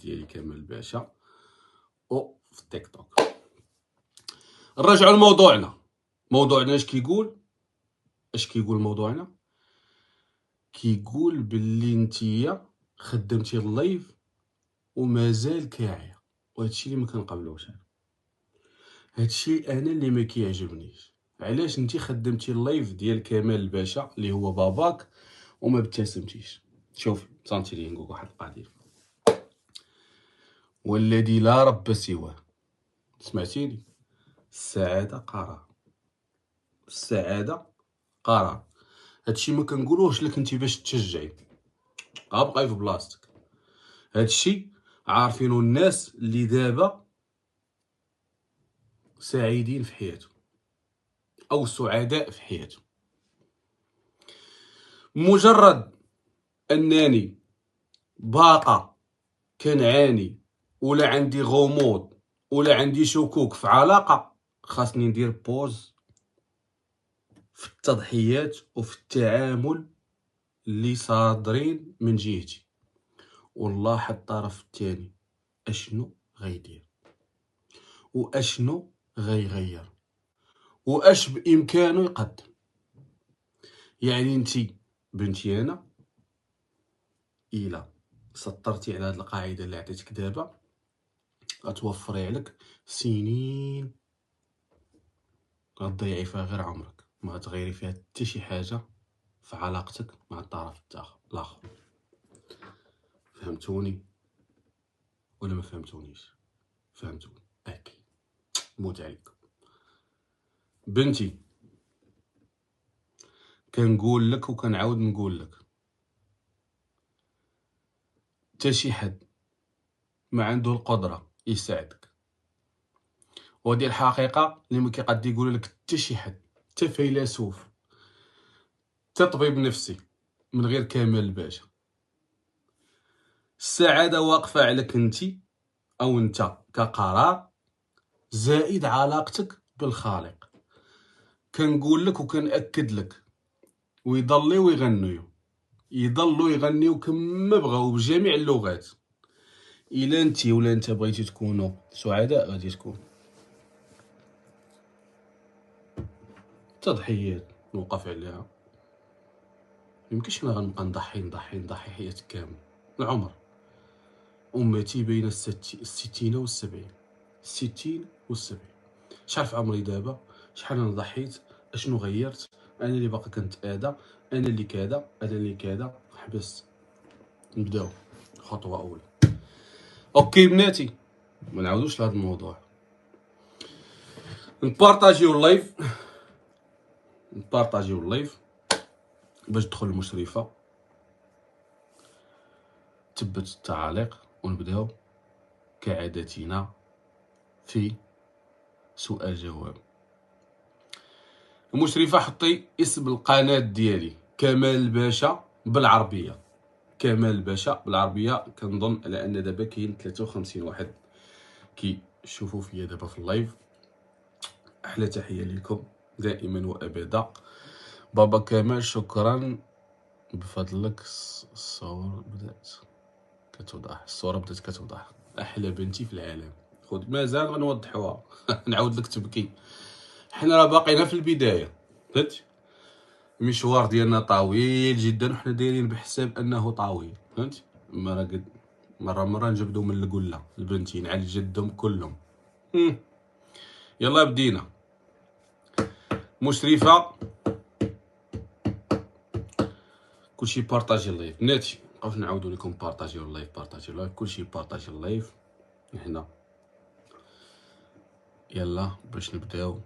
ديالي كمال الباشا و في التيك توك. نرجعوا لموضوعنا. موضوعنا اش كيقول موضوعنا؟ كيقول باللي نتيا خدمتي اللايف ومازال كاعيه، وهادشي اللي ما كنقبلوش. هادشي انا اللي ما كيعجبنيش. علاش انتي خدمتي اللايف ديال كمال الباشا اللي هو باباك وما ابتسمتيش؟ شوفي صانتي لي نقول واحد القضيه، والذي لا رب سواه، سمعتيني؟ السعاده قرار، السعاده قرار. هادشي ما كنقولوهش لك انت باش تشجعي، غابقاي في بلاصتك. هادشي عارفينو الناس اللي دابا سعيدين في حياتهم او سعداء في حياتهم. مجرد انني باقا كنعاني ولا عندي غموض ولا عندي شكوك في علاقه، خاصني ندير بوز في التضحيات وفي التعامل اللي صادرين من جهتي، والله الطرف الثاني اشنو غيدير واشنو غيغير واش بامكانه يقدم. يعني انتي بنتي انا الا سطرتي على هاد القاعده اللي عطيتك دابا غتوفري عليك سنين غتضيعي فيها غير عمرك، ما غتغيري فيها حتى شي حاجه في علاقتك مع الطرف الاخر. فهمتوني ولا ما فهمتونيش؟ فهمتوني اكيد. موت عليكم. بنتي كنقول لك وكنعاود نقول لك، حتى شي حد ما عنده القدره يساعدك، ودي الحقيقه اللي ما كيقد يقول لك حتى شي حد، حتى فيلسوف، حتى طبيب نفسي، من غير كمال الباشا. السعاده واقفه عليك انتي او انت كقرار، زائد علاقتك بالخالق. كنقول لك وكنأكد لك، ويضلوا يغنيو كما بغاو بجميع اللغات. الا انتي ولا انت بغيتي تكونوا سعداء غادي تكون. تضحيات نوقف عليها، يمكنش انا غنبقى نضحي حياتي كامل العمر. امتي بين الستين والسبعين، 60 و70. شحال في عمري دابا؟ شحال انا ضحيت؟ اشنو غيرت؟ انا اللي باقي كنتآدى، انا اللي كذا. حبس، نبداو خطوه اولى. اوكي بناتي، ما نعاودوش لهذا الموضوع. نبارطاجيو اللايف باش تدخل المشرفه تبت التعاليق، ونبداو كعادتنا في سؤال جواب. المشرفه حطي اسم القناه ديالي كمال الباشا بالعربيه. كمال الباشا بالعربيه. كنظن على ان دابا كاين 53 واحد كيشوفوا فيا دابا في اللايف. احلى تحيه لكم دائما وابدا. بابا كمال شكرا بفضلك. الصور بدات كتوضح. احلى بنتي في العالم. خذ مازال غنوضحوها. نعاود لك تبكي. حنا راه باقينا في البدايه، فهمت؟ المشوار ديالنا طويل جدا وحنا دايرين بحساب انه طويل، فهمت؟ اما راه قد مره نجبدو من القله البنتين على جدهم كلهم. يلا بدينا. مشرفه كلشي بارطاجي اللايف بناتي. بقاوش نعاودو لكم بارطاجيو اللايف كلشي بارطاجي اللايف هنا. يلا باش نبداو.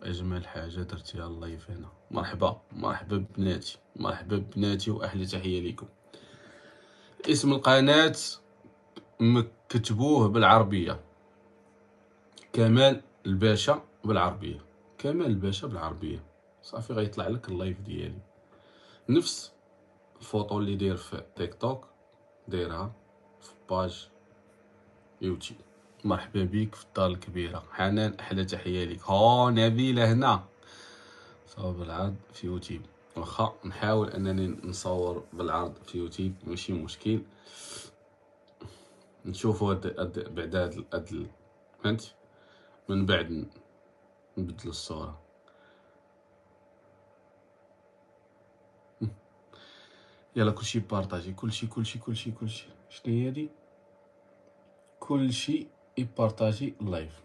اجمل حاجه درتيها اللايف هنا. مرحبا بناتي واحلى تحيه لكم. اسم القناه مكتبوه بالعربيه كمال الباشا بالعربيه. كمال الباشا بالعربيه صافي غيطلع لك اللايف ديالي. نفس الفوطو اللي داير في تيك توك دايرها في باج يوتيوب. مرحبا بك في الدار الكبيره. حنان احلى تحيه لك. ها نبيله هنا صور بالعرض في يوتيوب. واخا نحاول انني نصور بالعرض في يوتيوب ماشي مشكل. نشوفوا بعد فهمتي، من بعد نبدلوا الصوره. يلا كلشي بارطاجي، كلشي شنو هي هادي؟ كلشي يبارطاجي اللايف.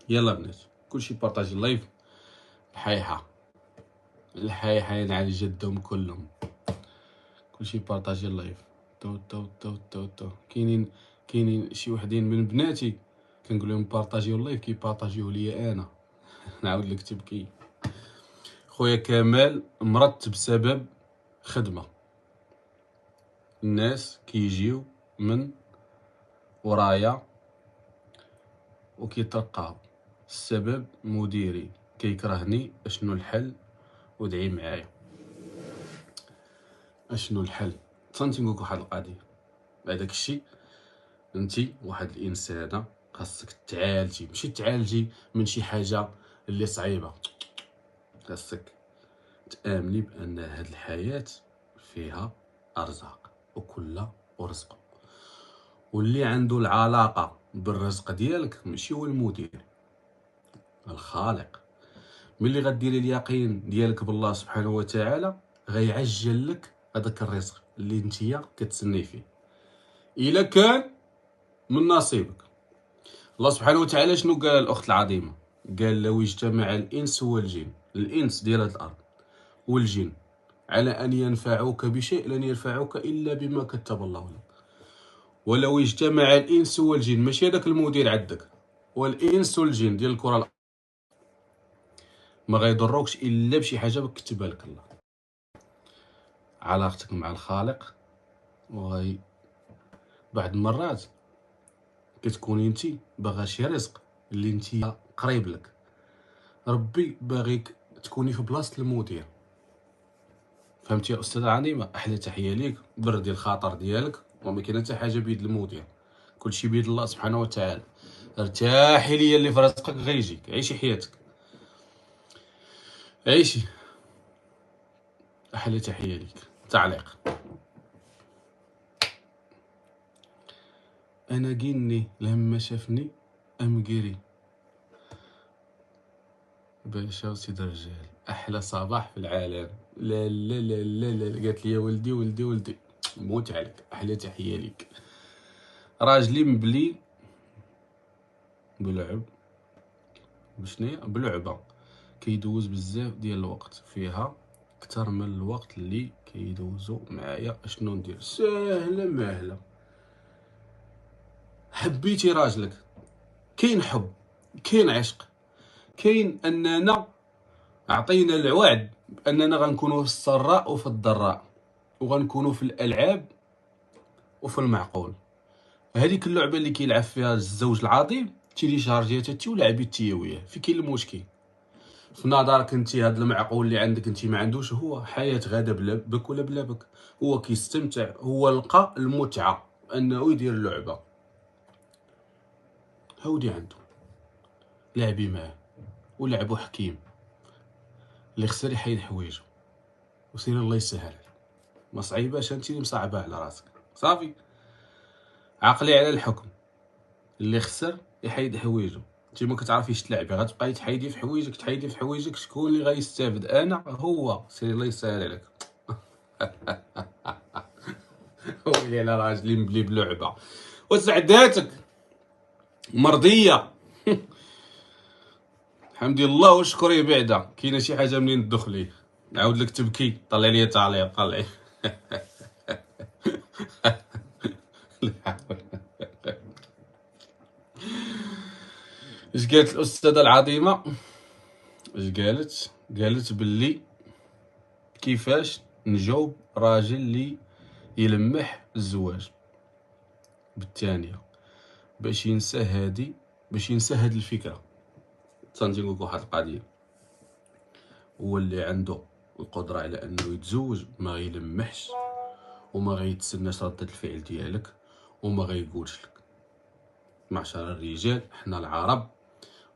يلا بنات كلشي بارطاجي اللايف. الحايحه ينعل جدهم كلهم. كلشي بارطاجي اللايف. تو كاينين شي وحدين من بناتي كنقول لهم بارطاجيو اللايف كيبارطاجيوه ليا انا. نعاود لك تبكي. خويا كمال مرضت بسبب خدمه، الناس كيجيو من ورايا وكيترقاو، السبب مديري كيكرهني، اشنو الحل؟ ودعي معايا. اشنو الحل؟ تصنتي نقولك واحد القضيه. هذاك الشيء انتي واحد الانسانه خاصك تعالجي، ماشي تعالجي من شي حاجه اللي صعيبه، خاصك تامني بان هاد الحياه فيها ارزاق وكل ورزق، واللي عنده العلاقه بالرزق ديالك ماشي هو المدير، الخالق. ملي غديري اليقين ديالك بالله سبحانه وتعالى غيعجل لك هذاك الرزق اللي نتيا كتسني فيه، الا كان من نصيبك. الله سبحانه وتعالى شنو قال الاخت العظيمه؟ قال لو اجتمع الانس والجن، الانس ديال هاد الارض والجن على ان ينفعوك بشيء لن ينفعوك الا بما كتب الله لك. ولو اجتمع الانس والجن، ماشي هذاك المدير عندك، والانس والجن ديال الكره الارض ما غيضروكش الا بشي حاجه كتبها لك الله. علاقتك مع الخالق، وهي بعض المرات كتكوني انتي باغا شي رزق اللي انتي قريب لك، ربي باغيك تكوني في بلاصه المدير. فهمتي يا استاذه عظيمه؟ احلى تحيه ليك، بردي الخاطر ديالك، وما كاينه حتى حاجه بيد المدير، كلشي بيد الله سبحانه وتعالى. ارتاحي ليا اللي في رزقك غيجيك، عيشي حياتك، عيشي. احلى تحيه ليك. تعليق: انا قيني لما شافني امقري باشا وسيد الرجال، احلى صباح في العالم. لا لا لا لا لا، قالت لي يا ولدي ولدي ولدي، موت عليك، احلى تحيه ليك. راجلي مبلي بلعب بشنيا بلعبه كيدوز بزاف ديال الوقت فيها اكثر من الوقت اللي كيدوزو معايا، اشنو ندير؟ ساهله ماهله. حبيتي راجلك، كاين حب، كاين عشق، كاين اننا عطينا الوعد باننا غنكونوا في السراء وفي الضراء، وغنكونوا في الالعاب وفي المعقول. هذيك اللعبه اللي كيلعب فيها الزوج العظيم تيليشارجيتها انت ولعبي انت وياه، في كاين المشكل؟ في نظرك انت هذا المعقول اللي عندك انت ما عندوش هو حياه غاده بلا بك ولا بلا بك، هو كيستمتع، هو لقى المتعه انه يدير اللعبه، هودي عنده، لعبي معاه ولعبوا حكيم، اللي خسر يحيد حوايجه وسير الله يسهل. ما صعيباش انت اللي مصعبه على راسك، صافي عقلي على الحكم. اللي خسر يحيد حوايجه، انت ما كتعرفيش تلعبي، غتبقاي تحيدي في حوايجك تحيدي في حوايجك، شكون اللي غيستافد؟ انا هو، سير الله يسهل عليك. ويلي على راجلي مبلي بلعبه وسعداتك مرضيه. الحمد لله وشكري. بعدا كاينه شي حاجه منين تدخلي نعاود لك تبكي؟ طلع لي تعليق، طلعي. اش قالت الاستاذه العظيمه؟ اش قالت؟ قالت باللي كيفاش نجاوب راجل اللي يلمح الزواج بالثانيه باش ينسى هاد الفكره. تنجي نقول واحد القضيه، هو اللي عنده القدره على انه يتزوج ما غيلمحش وما غيتسناش ردة الفعل ديالك وما غيقولش لك. معشر الرجال، حنا العرب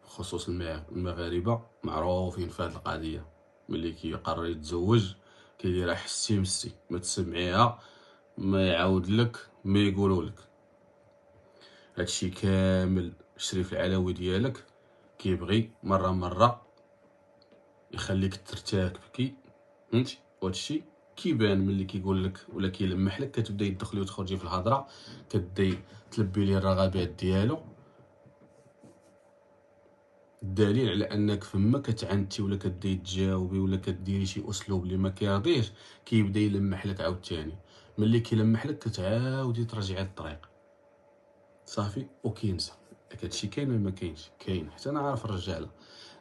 بخصوص المغاربه معروفين في هذه القضيه، ملي كيقرر يتزوج كيديرها حسي مسي، ما تسمعيها، ما يعاود لك، ما يقولوا لك. هادشي كامل الشريف العلوي ديالك كيبغي مره يخليك ترتكبكي، فهمتي؟ وهادشي كيبان ملي كيقول لك ولا كيلمح لك، كتبداي تدخلي وتخرجي في الهضره، كتبداي تلبي ليه الرغبات ديالو. الدليل على انك فما كتعنتي ولا كديري تجاوبي ولا كديري شي اسلوب اللي ما كيرضيش، كيبدا يلمح لك عاوتاني. ملي كيلمح لك كتعاودي ترجعي للطريق صافي وكينسى. هادشي كاين ولا ما كاينش؟ كاين، حتى انا عارف الرجاله.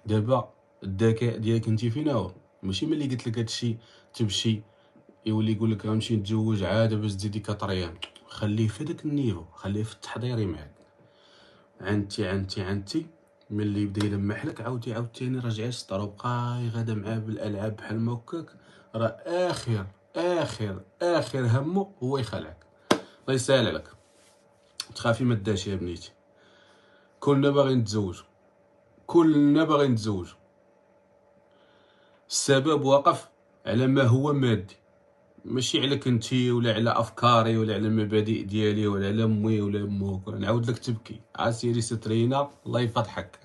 دابا الذكاء ديالك انت فين هو؟ ماشي ملي قلت لك هادشي تمشي يولي يقول لك غنمشي نتزوج عاد باش تزيدي كطريان. خليه في داك النيفو، خليه في التحضيري معاك. عنتي ملي يبدا يلمح لك عاوتاني رجعي للسطر وبقاي غادا معاه بالالعاب بحال ما هكاك. راه اخر همه هو يخلعك. الله يسهل عليك. تخافي ما داش يا بنيتي، كلنا باغي نتزوج. السبب واقف على ما هو مادي، ماشي على كنتي ولا على افكاري ولا على المبادئ ديالي ولا على امي ولا امك. نعاود لك تبكي عسيري سترينا الله يفضحك.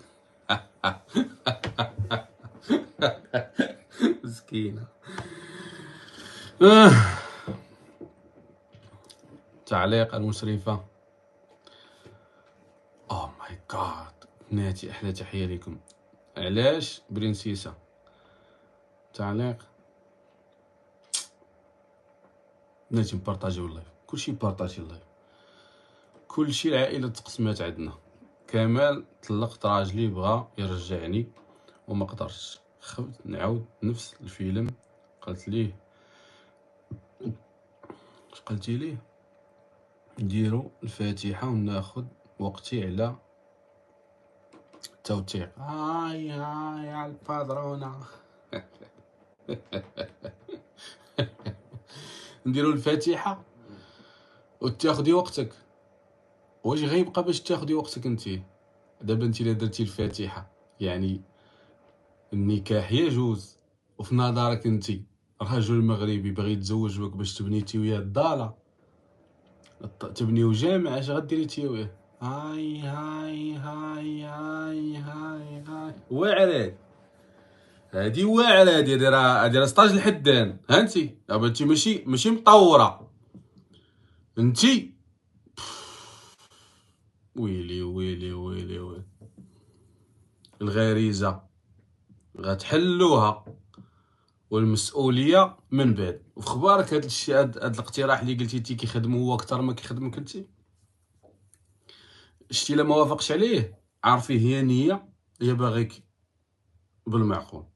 مسكينه. تعليق المشرفه. اوه ماي جاد بناتي، احلى تحيه لكم. علاش برنسيسه؟ تعليق بناتي نبارطاجيو اللايف، كلشي بارطاجي اللايف، كلشي العائله تقسمات عندنا. كمال طلقت راجلي بغى يرجعني وما قدرش، خفت نعاود نفس الفيلم. قلت ليه اش قلتي ليه؟ نديرو الفاتحه وناخد وقتي على التوثيق. هاي على البادرونه. نديرو الفاتحه وتاخدي وقتك. واش غيبقى باش تاخدي وقتك انتي؟ دابا انتي الا درتي الفاتحه يعني النكاح يجوز، وفي نظرك انتي رجل مغربي باغي يتزوج بك باش تبنيتي وياه الداله، تبنيو جامع، اش غديري تي وياه؟ هاي واعره هادي، واعره هادي، راه سطاج الحدان. هانتي دابا انتي ماشي مطوره انتي. ويلي الغريزه غتحلوها والمسؤوليه من بعد. وفي خبارك هاد الشيء، هاد الاقتراح اللي قلتي انت كيخدمو هو اكثر ما كيخدمك انت. شتي الا ما وافقش عليه عارفيه هي نيه، هي باغيك بالمعقول.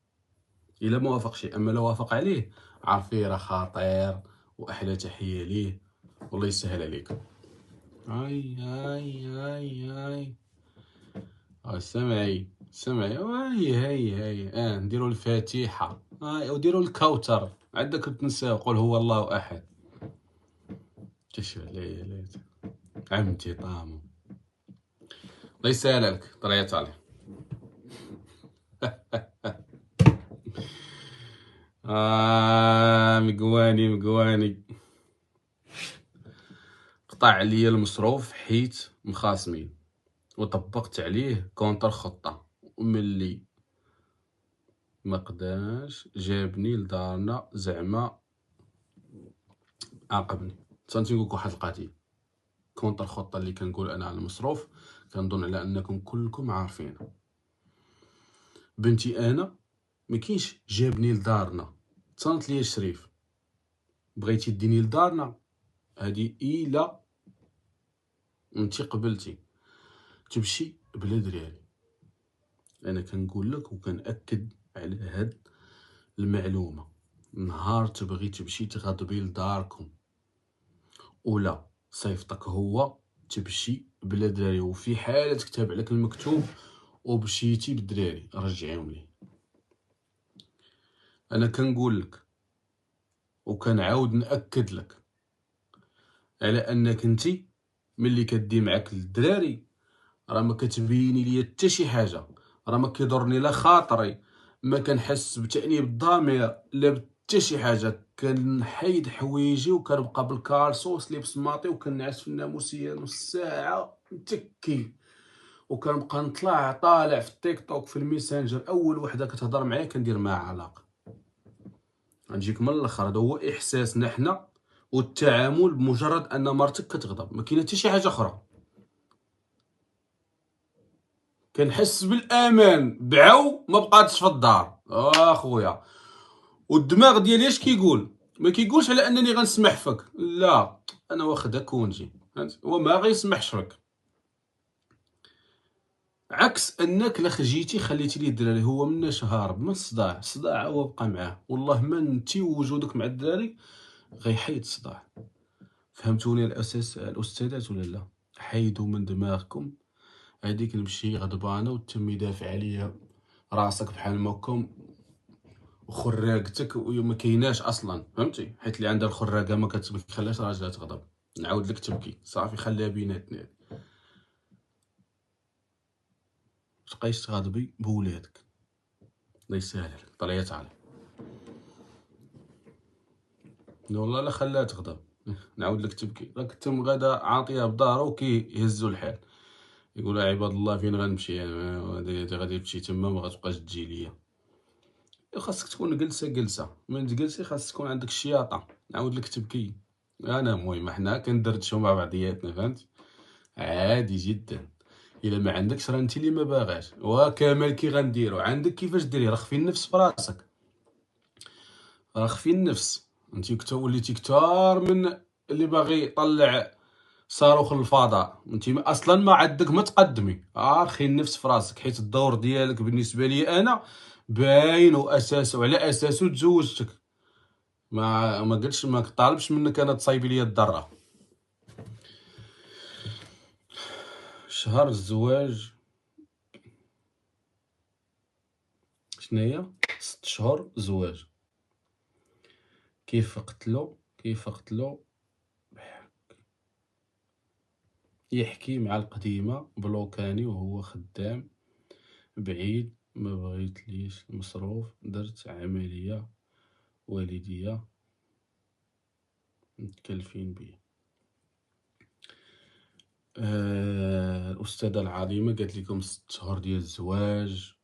الا ما وافقش، اما لو وافق عليه عارفيه راه خطير. واحلى تحيه ليه والله يسهل عليك. هاي سمعي هاي نديرو الفاتحه، هاي وديرو الكوثر. عندك تنسى قول هو الله احد. تشوف ليه عمتي طامو. الله يسهل عليك، طريات عليه. مقواني قطع عليا المصروف حيت مخاصمين، وطبقت عليه كونتر خطة، وملي ما قداش جابني لدارنا زعما عاقبني. تنتي نقولك واحد القضيه، كونتر خطة اللي كنقول انا على المصروف كنظن على انكم كلكم عارفينها. بنتي انا مكاينش جابني لدارنا، تصنت ليا الشريف بغيتي ديني لدارنا، هادي الا انتي قبلتي تمشي بلا دراري. انا كنقول لك وكنأكد على هاد المعلومه، نهار تبغي تمشي تغضبي لداركم ولا صيفطك هو تمشي بلا دراري، وفي حاله كتاب عليك المكتوب ومشيتي بالدراري رجعيهم لي. انا كنقول لك وكنعاود نأكد لك على انك انتي ملي كدي معاك الدراري راه ما كتبيني ليا حتى شي حاجه، راه ما كيضرني لا خاطري، ما كنحس بتأنيب الضمير لا حتى شي حاجه، كنحيد حوايجي وكنبقى بالكالسوس لبس ماطي وكنعس في الناموسيه نص ساعه متكي، وكنبقى نطلع طالع في التيك توك في الميسنجر، اول وحده كتهضر معايا كندير معاها علاقه. غنجيك من الاخر، هذا هو احساسنا حنا والتعامل بمجرد ان مرتك كتغضب، ما كاينه حتى شي حاجه اخرى. كنحس بالامان بعو ما بقاتش في الدار اخويا. والدماغ ديالي اش كيقول؟ ما كيقولش على انني غنسمح فيك، لا، انا واخدك ونجي، فهمت؟ هو ما غيسمحش فيك، عكس انك لا خجيتي خليتي ليه الدراري، هو مناش هارب من الصداع، الصداع هو بقى معاه، والله ما انتي ووجودك مع الدراري غيحيد الصداع. فهمتوني الاستاذات ولا لا؟ حيدوا من دماغكم هذيك نمشي غضبانه وتمي دافع عليا راسك بحال ماكم وخراقتك وما كايناش اصلا، فهمتي؟ حيت اللي عندها الخراقه ما كتخليش راجلها تغضب، نعاود لك تبكي صافي، خليها بيناتنا. تبقايش تغاضبي بولادك، الله يسهل عليك، طلعيه تعالى. والله لا خلاها تغضب، نعاود لك تبكي، راك تم غدا عاطيها بظهره وكيهزوا الحال، يقول عباد الله فين غنمشي انا، غادي تمشي تما ما غتبقاش تجي ليا. خاصك تكون جلسه من تجلسي، خاصك تكون عندك الشياطه، نعاود لك تبكي. انا المهم حنا كندردشوا مع بعضياتنا، فهمت؟ عادي جدا. الا ما عندكش راه انت اللي ما باغاش، وكمال كي غنديروا عندك كيفاش ديري، راه خفي النفس في راسك، راه خفي النفس، انت وليتي كثار من اللي باغي يطلع صاروخ الفضاء، انت اصلا ما عندك ما تقدمي، رخي النفس في راسك، حيت الدور ديالك بالنسبه لي انا باين واساسه، وعلى اساسه تزوجتك، ما قلتش ما طالبش منك انا تصايبي لي الضره. شهر الزواج شناهي 6 شهور زواج. كيف قتلو يحكي مع القديمه بلوكاني وهو خدام بعيد، ما بغيتليش المصروف، درت عمليه والديه متكلفين بيه. الأستاذة العظيمة قالت لكم 6 شهور ديال الزواج،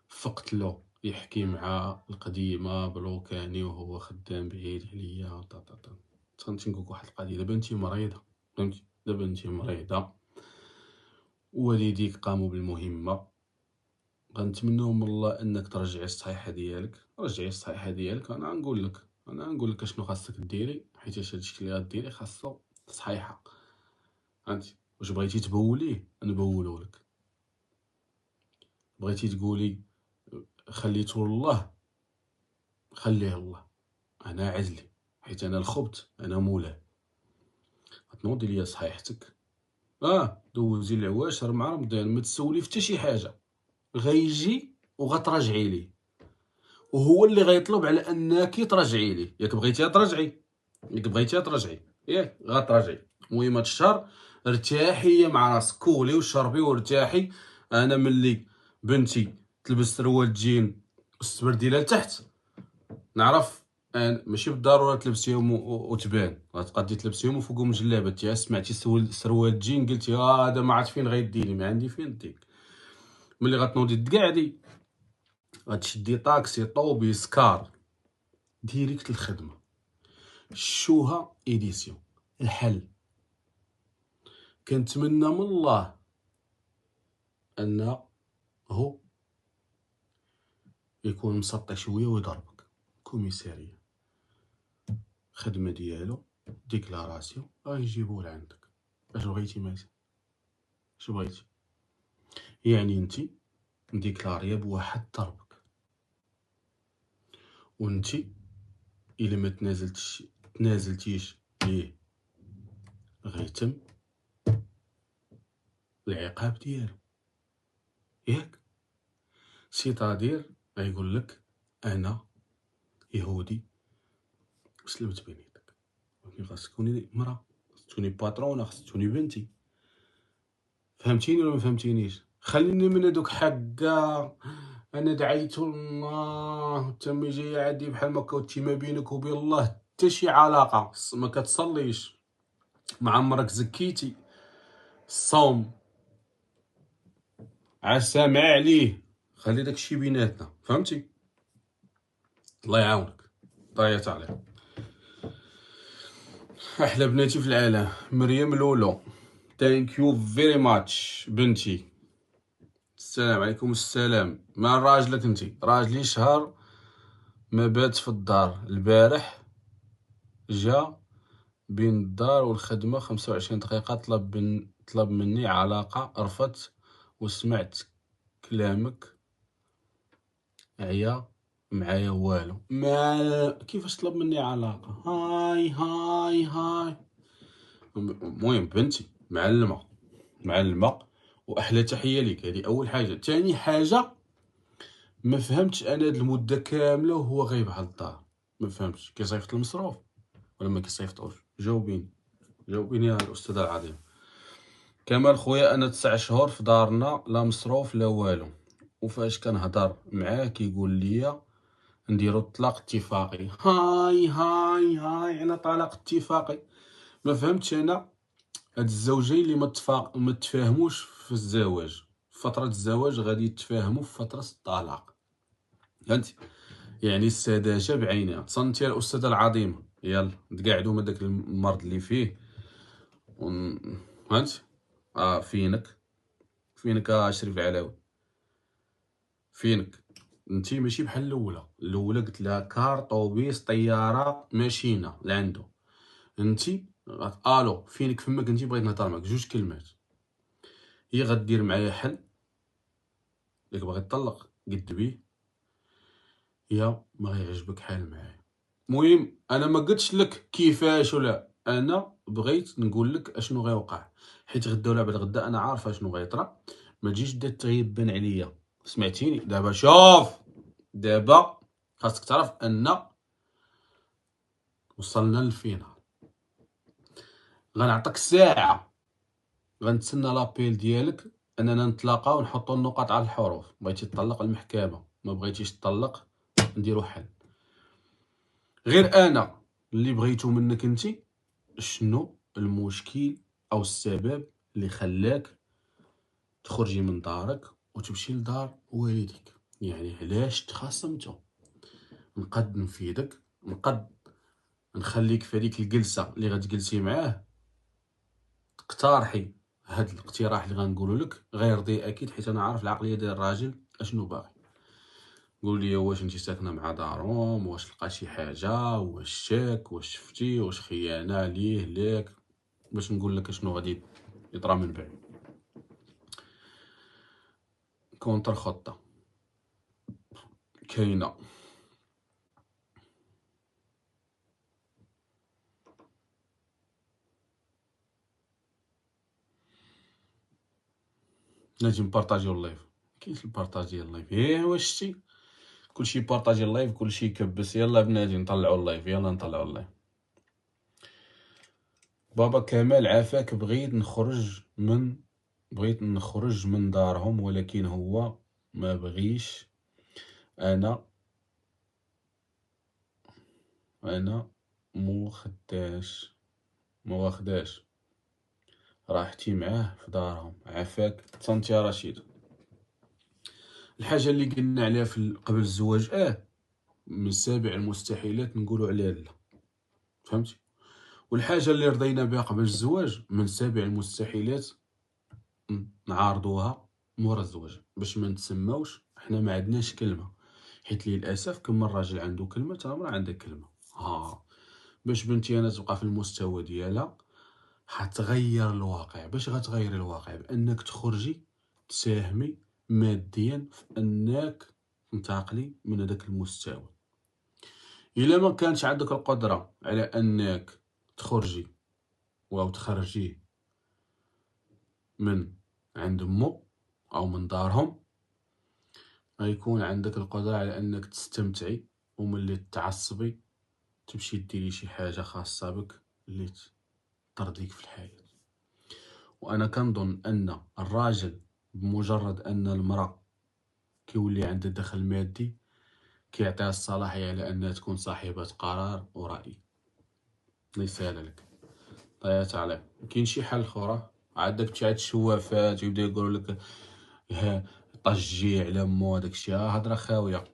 فقتلو يحكي مع القديمة بلوكاني وهو خدام بعيد عليا، فهمتي؟ نقولك واحد القضية، دابا انتي مريضة، فهمتي؟ دابا انتي مريضة، والديك قاموا بالمهمة، غنتمناو من الله انك ترجعي الصحيحة ديالك، رجعي الصحيحة ديالك. انا نقول لك اشنو خاصك ديري، حيت هادشي اللي غديري خاصو صحيحة، فهمتي؟ واش بغيتي تبوليه نبولو لك، بغيتي تقولي خليته الله خليه الله، انا عزلي حيت انا الخبت انا مولاه. تنوضي ليا صحيحتك، دوزي العواشر مع رمضان، ما تسولي في حتى شي حاجه، غيجي وغترجعي ليه، وهو اللي غيطلب على انك ترجعي ليه، ياك بغيتيها ترجعي، ياك غترجعي. المهم هاد الشهر ارتاحي مع راسك، كولي وشربي وارتاحي. انا ملي بنتي تلبس سروال جين والسبرديله لتحت نعرف، ماشي بالضروره تلبسيهم وتبان، غتقدي تلبسيهم وفوقهم جلابه، انت سمعتي سروال جين قلتي هذا ما عرفت فين غيديني، ما عندي فين نديك. ملي غتنوضي تقعدي غتشدي طاكسي طوبي سكار ديريكت الخدمه، شوها ايديسيون الحل. كنتمنى من الله انه يكون مسطي شويه ويضربك كوميساريه، خدمه ديالو ديكلاراسيون غيجيبوه لعندك. اش بغيتي ماشي اش بغيتي، يعني انتي مديكلاريه بواحد ضربك، وانتي الا ما تنازلتيش ليه غيتم العقاب ديالو، ياك سيتادير غيقول لك انا يهودي وسلمت بين يدك، ولكن خاص تكوني مرا، خاص تكوني باترونه، خاص تكوني بنتي. فهمتيني ولا ما فهمتينيش؟ خليني من هذوك حقا انا دعيت الله تمي جاي عادي بحال ما كنتي ما بينك وبين الله حتى شي علاقه، ما كتصليش، ما عمرك زكيتي الصوم، عسامع عليه، خلي داكشي بيناتنا، فهمتي؟ الله يعاونك. طايت عليه. احلى بناتي في العالم مريم لولو، ثانك يو فيري ماتش بنتي. السلام عليكم. السلام. ما راجلك انتي؟ راجلي شهر ما بات في الدار، البارح جا بين الدار والخدمة 25 دقيقة، طلب مني علاقة، رفضت وسمعت كلامك، عيا معايا والو. ما كيفاش طلب مني علاقة؟ هاي هاي هاي. المهم بنتي معلمة واحلى تحية ليك، هذه اول حاجة. تاني حاجة، ما فهمتش انا هاد المدة كاملة وهو غايب على الدار، ما فهمتش كيصيفط المصروف ولا ما كيصيفطوش؟ جاوبيني يا الاستاذ العظيم. كمال خويا، انا 9 شهور في دارنا، لا مصروف لا والو، وفاش كنهضر معاه كيقول لي نديرو الطلاق اتفاقي. هاي هاي هاي، انا طلاق اتفاقي؟ ما فهمتش انا هاد الزوجين اللي ما تفاهموش في الزواج، في فترة الزواج غادي يتفاهموا في فترة الطلاق، فهمتي؟ يعني السذاجة بعينها. تصنتي يا الأستاذة العظيمة، يلا تقعدوا من داك المرض اللي فيه فهمتي؟ فينك شريف العلاوي، فينك انتي؟ ماشي بحال الاولى قلت لها كار طوبيس طياره ماشينه لعندو، انتي الو فينك فمك، انتي بغيت نهضر معاك جوج كلمات، هي غدير معايا حل، ياك باغي تطلق قد بيه، يا ما غيعجبك حال معايا. المهم انا ما قلتش لك كيفاش ولا، انا بغيت نقول لك اشنو غيوقع، حيت غدا ولا بعد غدا انا عارفه اشنو غيطرا، ما تجيش دا تغيبان عليا، سمعتيني؟ دابا شوف، دابا خاصك تعرف ان وصلنا للفينال، غنعطيك ساعه، غنتسنى لابيل ديالك اننا نتلاقاو ونحطوا النقط على الحروف. بغيتي تطلق المحكمه، ما بغيتيش تطلق نديرو حل. غير انا اللي بغيتو منك انتي، شنو المشكل او السبب اللي خلاك تخرجي من دارك وتمشي لدار والديك؟ يعني علاش تخاصمتو؟ نقد نفيدك، نقد نخليك في هذيك الجلسه اللي غتجلسي معاه تقترحي هاد الاقتراح اللي غنقولوا لك، غيرضي اكيد، حيت انا عارف العقليه ديال الراجل اشنو باغي. قول لي واش انت ساكنه مع دارهم، واش لقى شي حاجه، واش شاك، واش شفتي، واش خيانه ليه ليك، باش نقول لك اشنو غادي يطرى من بعد. كونتر خطه كاينه. نجي نبارطاجيو اللايف، كاينش البارطاج ديال اللايف، واش شتي كلشي بارطاجي اللايف، كلشي يكبس. يلا بنادي نطلعوا اللايف، يلا نطلعوا اللايف. بابا كمال عافاك، بغيت نخرج من دارهم، ولكن هو ما بغيش. انا مو واخداش راحتي معاه في دارهم. عافاك تصنت يا رشيد. الحاجه اللي قلنا عليها في قبل الزواج، من سابع المستحيلات نقولوا عليها لا، فهمتي؟ والحاجه اللي رضينا بها قبل الزواج من سابع المستحيلات نعارضوها مورا الزواج، باش ما نتسماوش حنا ما عندناش كلمه، حيت للاسف كما الراجل عنده كلمه تا المراه عندها كلمه. باش بنتي انا تبقى في المستوى ديالها، حتغير الواقع. باش غتغير الواقع؟ بانك تخرجي تساهمي ماديا في انك تنتقلي من هذاك المستوى. الا ما كانش عندك القدره على انك تخرجي او تخرجيه من عند امه او من دارهم، غيكون عندك القدره على انك تستمتعي، وملي تعصبي تمشي ديري شي حاجه خاصه بك اللي ترضيك في الحياه. وانا كنظن ان الراجل بمجرد ان المراه كيولي عندها دخل مادي كيعطيها الصلاحيه على انها تكون صاحبه قرار وراي. الله يسهل لك. ضيعت عليك. كاين شي حل اخرى عندك تاع الشوافات يبدا يقولوا لك ها طجي على مو هذاك الشيء هضره خاويه.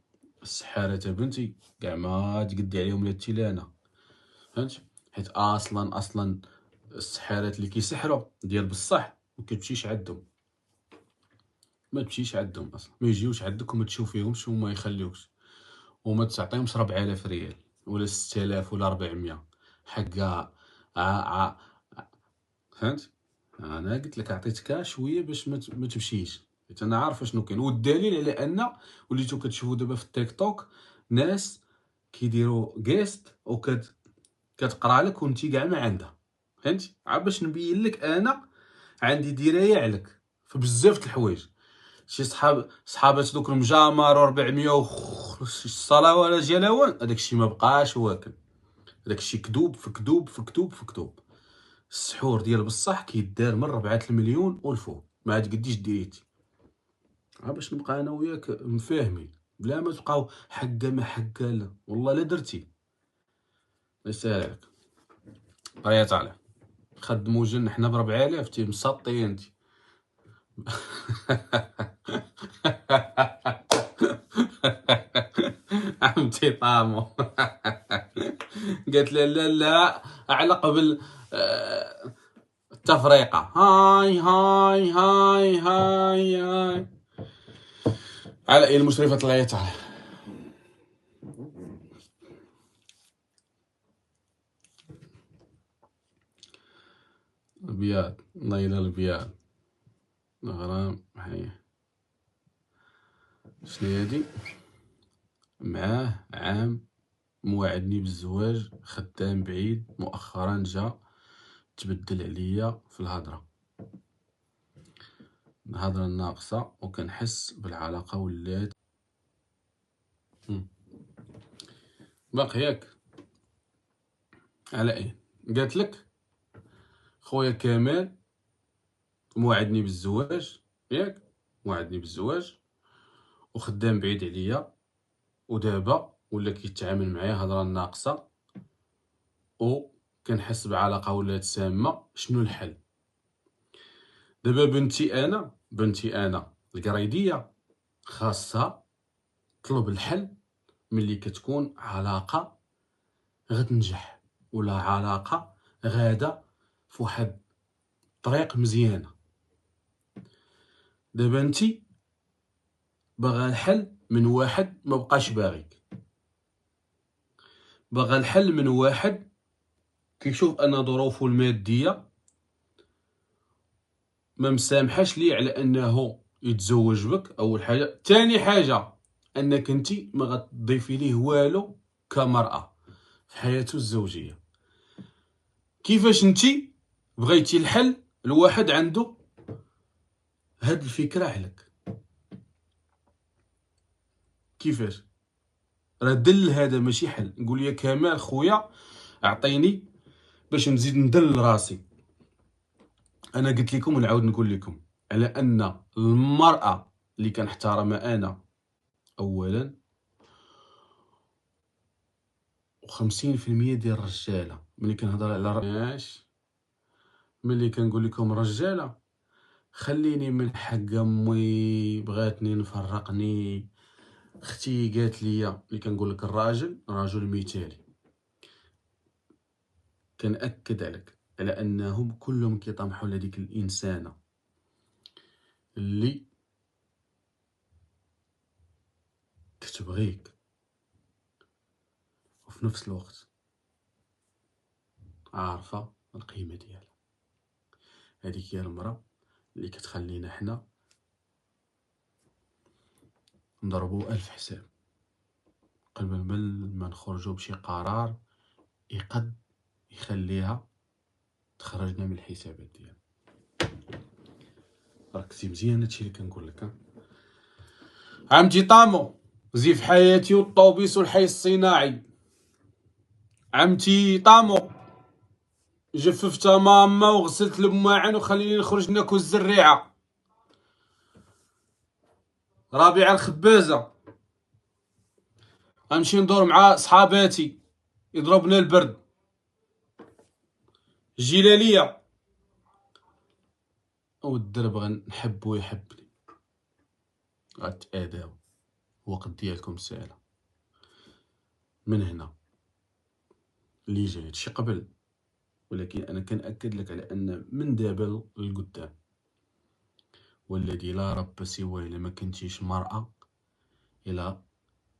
السحاره بنتي كاع ما تقدي عليهم لا التيلانه، فهمت؟ حيت اصلا السحارات اللي كيسحروا ديال بصح ما كتمشيش عندهم، ما تمشيش عندهم اصلا، ما يجيوش عندك وما تشوفيهمش وما يخليوكش وما تعطيهمش 4000 ريال ولا 6000 ولا 400 حقا فهمت؟ انا قلت لك عطيتك شويه باش ما تمشيش، حيت انا عارف شنو كاين. والدليل على ان وليتو كتشوفوا دابا في التيك توك ناس كيديروا جيست كتقرا لك وانت كاع ما عندها، فهمتي؟ عا باش نبين لك انا عندي درايه عليك في بزاف د الحوايج. شي صحابات دوك المجامر و400 الصلاه ولا جلاوان، هذاك الشيء ما بقاش واكل، هذاك الشيء كذوب في كذوب في كذوب في كذوب. السحور ديال بصح كيدار من 4 المليون والفوق، ما عاد قديش ديتي. ها باش نبقى انا وياك مفاهمين بلا ما تبقاو حقا ما حقا، لا والله لا درتي. الله يسهل عليك. طريات عليه خدمو جن حنا ب4000 تي مسطي انت. عمتي طامو قالت له لا لا على قبل التفريقه. هاي هاي هاي هاي هاي على المشرفه طلعت عليه. البياض الله يلا البياض الغرام هي شنو هادي معاه عام موعدني بالزواج، خدام بعيد مؤخرا جا تبدل عليا في الهضره الناقصه وكنحس بالعلاقه ولات باقي ياك على ايه. قالت لك خويا كمال موعدني بالزواج ياك، موعدني بالزواج وخدام بعيد عليا ودابا ولا كيتعامل معايا هضره ناقصه وكنحس بعلاقه ولات سامه. شنو الحل؟ دابا بنتي انا القريديه خاصها طلب الحل ملي كتكون علاقه غتنجح ولا علاقه غاده في واحد طريق مزيانه. دابا انتي باغا الحل من واحد ما بقاش باغيك، باغا الحل من واحد كيشوف ان ظروفه الماديه ما مسامحاش ليه على انه يتزوج بك. اول حاجه. ثاني حاجه انك انتي ما غتضيفي ليه والو كمراه في حياته الزوجيه. كيفاش انتي بغيتي الحل الواحد عنده هاد الفكره عليك؟ كيفاش؟ راه دل هذا ماشي حل. نقول يا كمال خويا اعطيني باش نزيد ندل راسي. انا قلت لكم ونعاود نقول لكم على ان المراه اللي كنحترمها انا اولا و50% ديال الرجاله، ملي كنهضر على ملي كنقول لكم رجاله خليني من حق امي بغاتني نفرقني اختي قالت لي. ملي كنقول لك الراجل رجل مثالي كنأكد عليك على انهم كلهم كيطمحوا لهذيك الانسانه اللي كتبغيك وفي نفس الوقت عارفه القيمه ديالها. هذيك هي المراه اللي كتخلينا حنا نضربوا 1000 حساب قبل ما نخرجوا بشي قرار يقد يخليها تخرجنا من الحسابات ديالنا. ركزي مزيان هادشي اللي كنقول لك. عمتي طامو زيف حياتي والطوبيس والحي الصناعي. عمتي طامو جففت ماما وغسلت الماعن وخليني نخرج ناكل الزريعه. ربيعه الخبازه، غنمشي ندور مع صحاباتي يضربنا البرد. الجلاليه والدرب غنحبو يحبني، غتآداو، الوقت ديالكم ساهله. من هنا اللي جاي هادشي قبل، ولكن انا كنأكد لك على ان من دابا للقدام، والذي لا رب سواه الا ما كنتيش مرأة، الا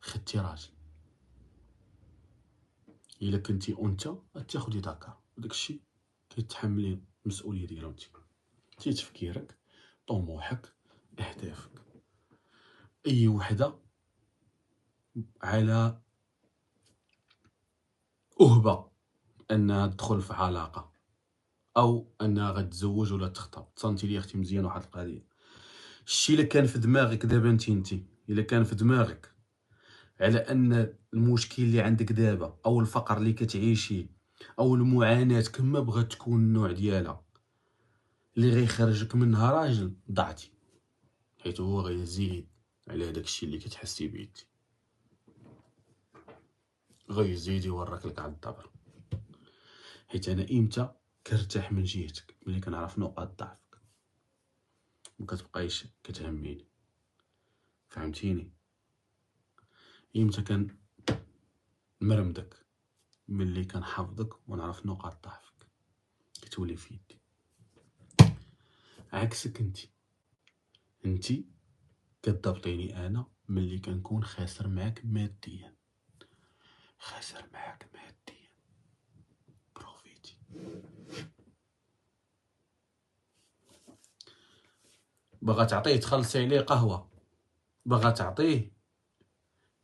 خدتي راجل، الا كنتي انثى غتاخدي ذكر، وداكشي كيتحملي المسؤوليه ديالو انت. تفكيرك، طموحك، اهدافك. اي وحده على أهبة انها تدخل في علاقه او انها غتزوج ولا تخطب. تصنتي لي اختي مزيان واحد القضيه، الشي اللي كان في دماغك دابا انت الا كان في دماغك على ان المشكل اللي عندك دابا او الفقر اللي كتعيشيه او المعاناه كما بغات تكون النوع ديالها اللي غيخرجك منها راجل، ضعتي، حيت هو غيزيد على داك الشيء اللي كتحسي بيه، غيزيد يورك لك على الدبر. حيت انا امتى كرتاح من جهتك؟ ملي كنعرف نقاط ضعفك، ما كتبقايش كتهميني، فهمتيني؟ امتى كان مرمدك؟ ملي كنحافظك ونعرف نقاط ضعفك، كتولي في يدي. عكسك انت كتضبطيني انا ملي كنكون خاسر معاك ماديا، خاسر معاك ماديا، بروفيتي. باغا تعطيه تخلصي عليه قهوه، باغا تعطيه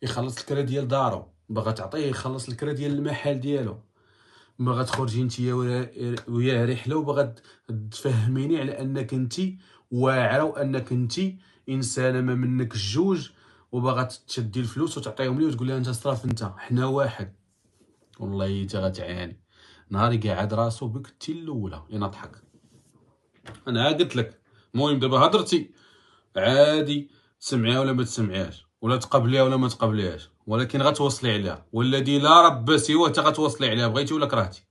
يخلص الكرا ديال دارو، باغا تعطيه يخلص الكرا ديال المحل ديالو، باغا تخرجي نتيا وياه رحله، وباغا تفهميني على انك انت واعره وانك انت انسانه ما منك الجوج، وباغا تشدي الفلوس وتعطيهم لي وتقول لها انت صراف، انت حنا واحد. والله انت غتعاني. نهار قاعد راسو بك تي الاولى ينضحك. انا قلت لك المهم دابا هضرتي عادي، تسمعيها ولا ما تسمعيهاش، ولا تقبليها ولا ما تقبليهاش، ولكن غتوصلي عليها، والذي لا رب سواه حتى غتوصلي عليها، بغيتي ولا كرهتي.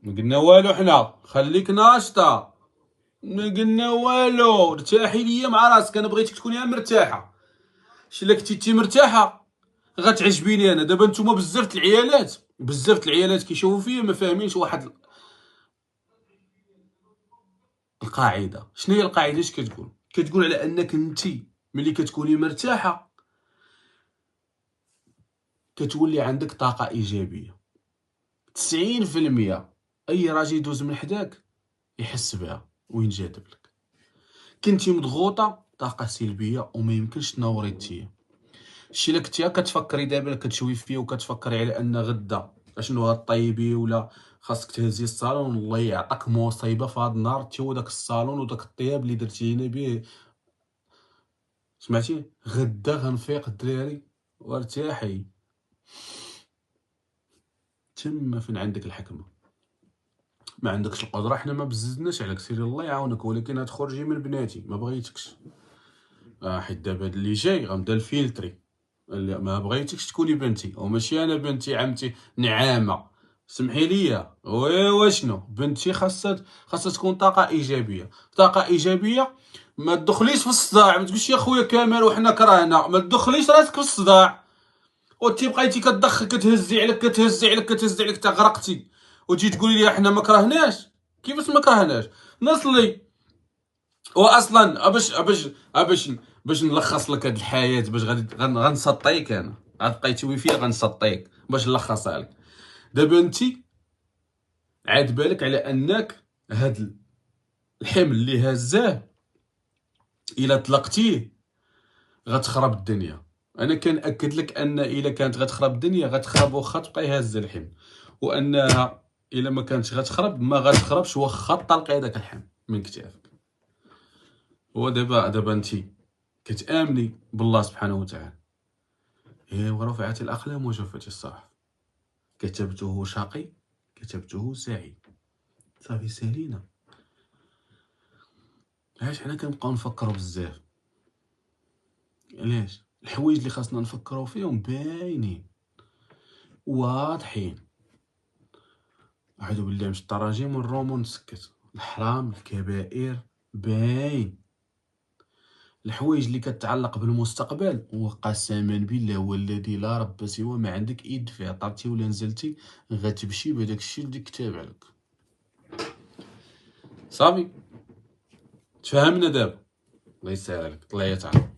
ما قلنا والو حنا، خليك ناشطه، ما قلنا والو، ارتاحي ليا مع راسك، انا بغيتك تكوني مرتاحه. شي الا كنتي مرتاحه غتعجبيني انا. دابا نتوما بزاف العيالات كيشوفوا فيا ما فاهمينش واحد القاعده. شنو هي القاعده؟ اش كتقول على انك انت ملي كتكوني مرتاحه كتولي عندك طاقه ايجابيه. 90% اي راجل يدوز من حداك يحس بها وينجذب لك. كنتي مضغوطه، طاقه سلبيه وما يمكنش تنوري نتيا. الشيء اللي كنتي كتفكري دابا كتشوفي فيه وكتفكري على ان غدا اشنو غطيبي ولا خاصك تهزي الصالون، الله يعطيك مصيبه في هذا النهار تيو داك الصالون وداك الطياب اللي درتي لنا به. سمعتي؟ غدا غنفيق الدراري وارتاحي. تما فين عندك الحكمه. ما عندكش القدره، حنا ما بززناش عليك، سيري الله يعاونك، ولكن غتخرجي من بناتي ما بغيتكش. حيت دابا اللي جاي غنبدا الفيلتري. ما بغيتكش تكوني بنتي، وماشي انا بنتي عمتي نعامه، سمحي لي. وي شنو بنتي خاصها تكون طاقه ايجابيه. طاقه ايجابيه، ما تدخليش في الصداع، ما تقولش يا خويا كمال وحنا كرهنا، ما تدخليش راسك في الصداع. وتي بقيتي كتدخل كتهزي عليك كتهزي عليك كتهزي عليك حتى غرقتي، وتجي تقولي لي احنا ما كرهناش. كيفاش ما كرهناش؟ نصلي. واصلا باش نلخص لك هاد الحياه، باش غنسطيك انا، غتبقاي توي فيا غنسطيك باش نلخصها لك. دابا انت عاد بالك على انك هاد الحمل اللي هزاه الا طلقتيه غتخرب الدنيا. انا كنأكد لك ان الا كانت غتخرب الدنيا غتخرب واخا تبقاي هازه الحمل، وانها الا ما كانتش غتخرب ما غتخربش واخا طلقي داك الحمل من كتافك. هو دابا انت كتآمني بالله سبحانه وتعالى. ورفعت الأقلام وجفت الصحف، كتبته شقي كتبته سعيد. صافي سالينا. علاش حنا كنبقاو نفكروا بزاف؟ علاش؟ الحوايج اللي خاصنا نفكروا فيهم باينين واضحين. اعوذ بالله من الطراجيم والروم ونسكت. الحرام الكبائر باين. الحوايج اللي كتعلق بالمستقبل وقسما بالله هو الذي لا رب سوى ما عندك ايد فيها، طلعتي ولا نزلتي غتمشي بهداك الشيء اللي كتاب عليك. صافي تفهمنا دابا؟ الله يسهل عليك. طلعت عا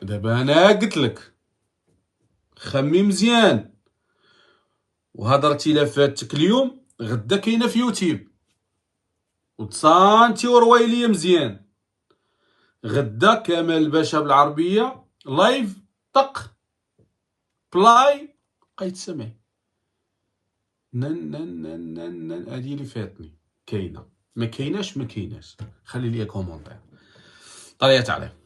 دابا انا قلت لك خمي مزيان، وهضرتي لا فاتك اليوم غدا كاينه في يوتيوب، وتصانتي ورويليه مزيان. غدا كمال باشا بالعربيه لايف طق بلاي بقيت سمعي نن نن نن نن نن. هادي اللي فاتني كاينه ما كايناش ما كايناش. خلي لي كومونتير. طريات عليه.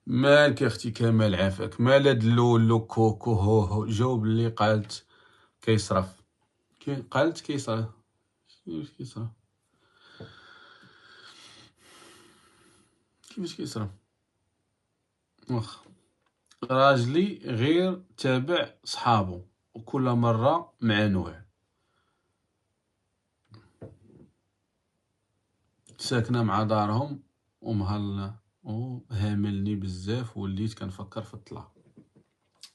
مالك يا اختي كمال عافاك؟ مال هاد اللولو كوكو هو هو جاوب اللي قالت كيصرف. قالت كيصرف. كيفاش كيصرف؟ كيفاش كيصرف؟ واخا راجلي غير تابع صحابو وكل مرة مع نوع. ساكنة مع دارهم ومهلا وهاملني بزاف وليت كنفكر في الطلاق.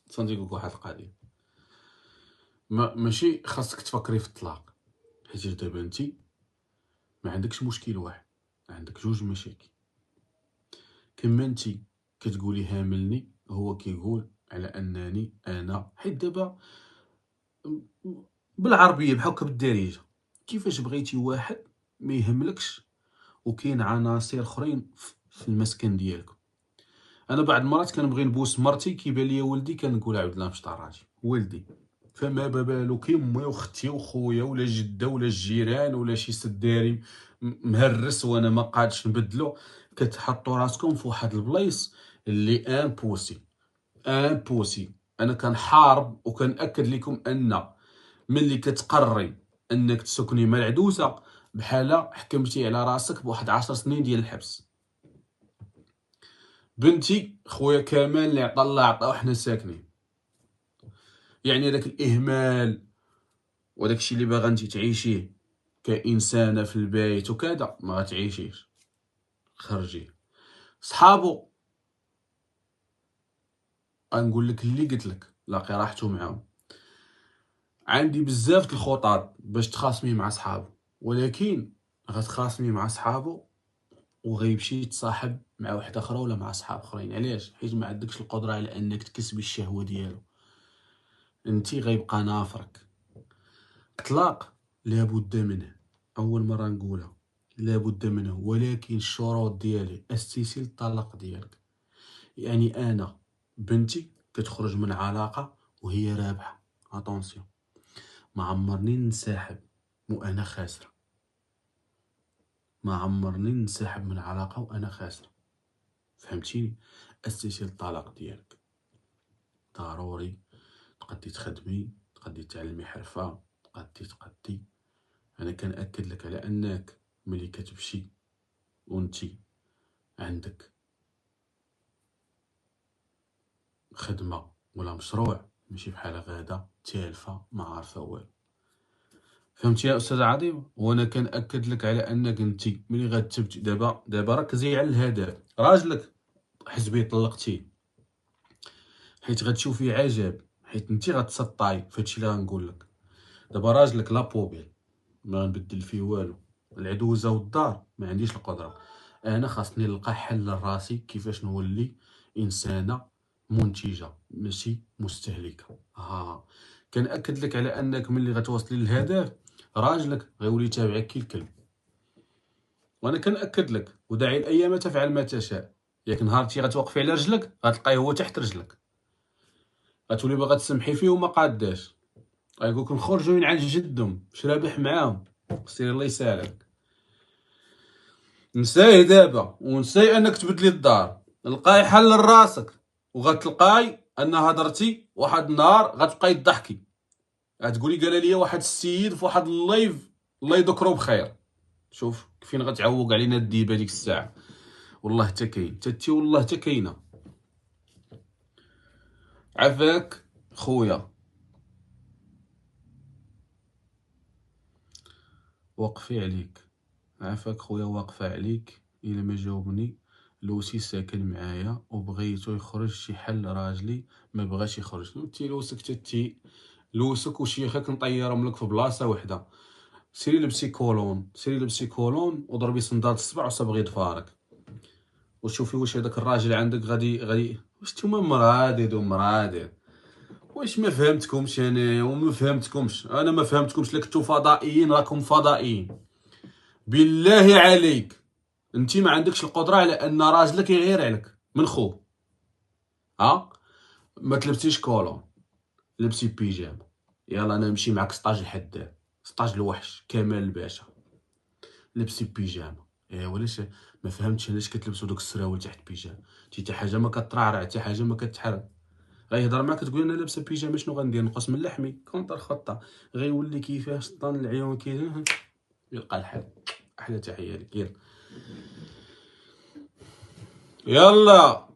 تصنتي نقولك واحد القضية، ماشي خاصك تفكري في الطلاق، حيت دابا انتي ما عندكش مشكل واحد، عندك جوج مشاكل. كما انتي كتقولي هاملني، هو كيقول على انني انا، حيت دابا بالعربيه بحال بالدارجه كيفاش بغيتي واحد ما يهملكش وكاين عناصر اخرين في المسكن ديالكم. انا بعض المرات كنبغي نبوس مرتي كيبان ليا ولدي كنقول عبد الله مش طراجي ولدي، فما بالك امي واختي وخويا ولا جده ولا الجيران ولا شي سداري مهرس وانا ما قادش نبدلو. كتحطوا راسكم في واحد البلايص اللي امبوسي. انا كنحارب وكنأكد لكم ان ملي كتقرري انك تسكني مع العدوسه بحال حكمتي على راسك بواحد 10 سنين ديال الحبس. بنتي خويا كمال اللي عطا الله عطاه حنا ساكنين، يعني داك الاهمال وداك الشيء اللي باغا انت تعيشيه كانسانه في البيت وكذا ما غتعيشيش. خرجي صحابو غنقول لك اللي قلت لك لاقي راحتو معاهم. عندي بزاف د الخطط باش تخاصمي مع صحابو، ولكن غتخاصمي مع صحابو وغيمشي يتصاحب مع واحده اخرى ولا مع صحاب اخرين. علاش؟ حيت ما عندكش القدره على انك تكسبي الشهوه ديالو. انتي غيبقى نافرك. اطلاق لابد منه، اول مره نقولها لابد منه، ولكن الشروط ديالي استسهل الطلاق ديالك. يعني انا بنتي كتخرج من علاقه وهي رابحه، اتونسيون، ما عمرني ننسحب وانا خاسره، ما عمرني ننسحب من علاقه وانا خاسره. فهمتيني؟ استسهل الطلاق ديالك. ضروري تقدي تخدمي، تقدي تعلمي حرفه، تقدي. انا كنأكد لك على انك ملي كتمشي وانتي عندك خدمه ولا مشروع ماشي بحال غاده تالفه ما عارفه والو. فهمتي يا استاذ عظيم؟ وانا كنأكد لك على انك انتي ملي غتثبتي دابا ركزي على الهدف. راجلك حسبي طلقتيه حيت غتشوفي عجب، حيت انتي غتسطاي فهادشي اللي غنقول لك. دابا راجلك لا بوبيل ما نبدل فيه والو، العدوزه والدار ما عنديش القدره. انا خاصني نلقى حل لراسي كيفاش نولي انسانه منتجه ماشي مستهلكه. كنأكد لك على انك ملي غتوصلي للهدف راجلك غيولي يتابعك كي الكلب. وانا كنأكد لك وداعي الايام تفعل ما تشاء. ياك نهارتي غتوقفي على رجلك غتلقايه هو تحت رجلك، غتولي باغا تسمحي فيه وما قاداش. غيقولك نخرجوا من عند جدهم اش رابح معاهم. سير الله يسالك. نساي دابا ونساي انك تبدلي الدار، لقاي حل لراسك وغتلقاي ان هضرتي واحد النهار غتبقاي تضحكي. غتقولي قال لي واحد السيد في واحد اللايف الله يذكره بخير شوف فين غتعوق علينا الديبه ديك الساعه. والله حتى كاين تتي، والله حتى كاينه. عافاك خويا، واقفي عليك. عافاك خويا، واقفه عليك. الا ما جاوبني، لوسي ساكن معايا وبغيتو يخرج شي حل راجلي ما بغاش يخرج. انتي لوسك تتي، لوسك وشيخك نطيرهم لك في بلاصه وحده. سيري لبسي كولون، سيري لبسي كولون وضربي صنداد الصبع وصبغي ضفارك، وشوفي واش هذاك الراجل عندك غادي واش نتوما مرادد ومرادد. واش ما فهمتكمش انا وما فهمتكمش انا، ما فهمتكمش. لك انتو فضائيين، راكم فضائيين. بالله عليك انتي ما عندكش القدره على ان راجلك يغير عليك من خو. ها ما تلبسيش كولون، لبسي بيجامه. يلا انا نمشي معاك سطاج الحداد، سطاج الوحش كمال الباشا. لبسي بيجامه. ولاش ما فهمتش علاش كتلبسوا دوك السراول تحت بيجامه؟ حتى حاجه ما كترعرع، حتى حاجه ما كتحرك. غيهضر معاك تقول انا لابسه بيجامه، شنو غندير؟ نقص من لحمي؟ كونطر خطه. غيولي كيفاش طن العيون كي يلقى الحال. احلى تحيه لك. يلا